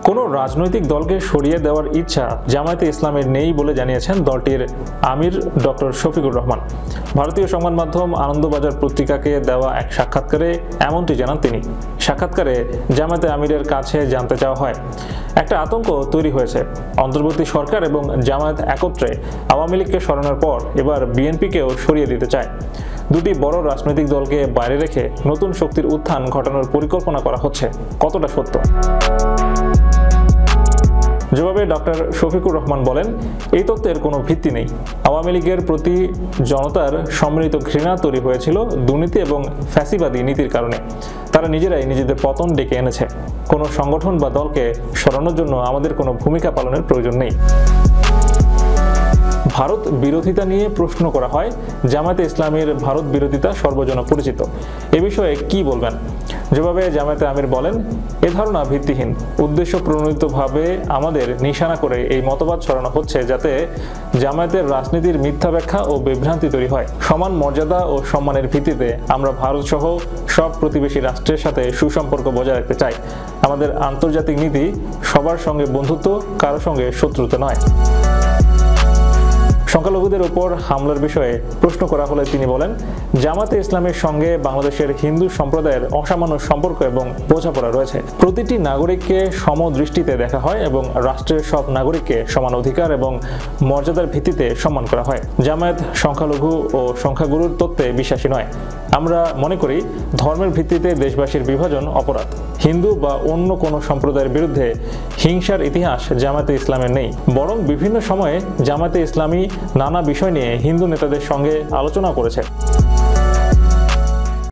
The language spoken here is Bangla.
কোনো রাজনৈতিক দলকে সরিয়ে দেওয়ার ইচ্ছা জামায়াতে ইসলামের নেই বলে জানিয়েছেন দলটির আমির ডক্টর শফিকুর রহমান। ভারতীয় সংবাদ মাধ্যম আনন্দবাজার পত্রিকাকে দেওয়া এক সাক্ষাৎকারে এমনটি জানান তিনি। সাক্ষাৎকারে জামায়াতে আমিরের কাছে জানতে চাওয়া হয়, একটা আতঙ্ক তৈরি হয়েছে। অন্তর্বর্তী সরকার এবং জামায়াত একত্রে আওয়ামী লীগকে সরানোর পর এবার বিএনপিকেও সরিয়ে দিতে চায়। দুটি বড় রাজনৈতিক দলকে বাইরে রেখে নতুন শক্তির উত্থান ঘটানোর পরিকল্পনা করা হচ্ছে, কতটা সত্য? জবাবে ডক্টর শফিকুর রহমান বলেন, এই তত্ত্বের কোনো ভিত্তি নেই। আওয়ামী লীগের প্রতি জনতার সম্মিলিত ঘৃণা তৈরি হয়েছিল দুর্নীতি এবং ফ্যাসিবাদী নীতির কারণে। তারা নিজেরাই নিজেদের পতন ডেকে এনেছে। কোনো সংগঠন বা দলকে সরানোর জন্য আমাদের কোনো ভূমিকা পালনের প্রয়োজন নেই। ভারত বিরোধিতা নিয়ে প্রশ্ন করা হয়। জামায়াতে ইসলামীর ভারত বিরোধিতা সর্বজন পরিচিত। এ বিষয়ে কি বলবেন? জবাবে জামায়াতে আমির বলেন, এ ধারণা ভিত্তিহীন। উদ্দেশ্য প্রণোদিতভাবে আমাদের নিশানা করে এই মতবাদ ছড়ানো হচ্ছে যাতে জামায়াতের রাজনীতির মিথ্যা ব্যাখ্যা ও বিভ্রান্তি তৈরি হয়। সমান মর্যাদা ও সম্মানের ভিত্তিতে আমরা ভারত সহ সব প্রতিবেশী রাষ্ট্রের সাথে সুসম্পর্ক বজায় রাখতে চাই। আমাদের আন্তর্জাতিক নীতি সবার সঙ্গে বন্ধুত্ব, কারো সঙ্গে শত্রুতা নয়। সংখ্যালঘুদের উপর হামলার বিষয়ে প্রশ্ন করা হলে তিনি বলেন, জামায়াতে ইসলামের সঙ্গে বাংলাদেশের হিন্দু সম্প্রদায়ের অসামান্য সম্পর্ক এবং বোঝাপড়া রয়েছে। প্রতিটি নাগরিককে সমদৃষ্টিতে দেখা হয় এবং রাষ্ট্রের সব নাগরিককে সমান অধিকার এবং মর্যাদার ভিত্তিতে সম্মান করা হয়। জামায়াত সংখ্যালঘু ও সংখ্যাগুরুর তত্ত্বে বিশ্বাসী নয়। আমরা মনে করি ধর্মের ভিত্তিতে দেশবাসীর বিভাজন অপরাধ। হিন্দু বা অন্য কোনো সম্প্রদায়ের বিরুদ্ধে হিংসার ইতিহাস জামায়াতে ইসলামের নেই। বরং বিভিন্ন সময়ে জামায়াতে ইসলামী নানা বিষয় নিয়ে হিন্দু নেতাদের সঙ্গে আলোচনা করেছে।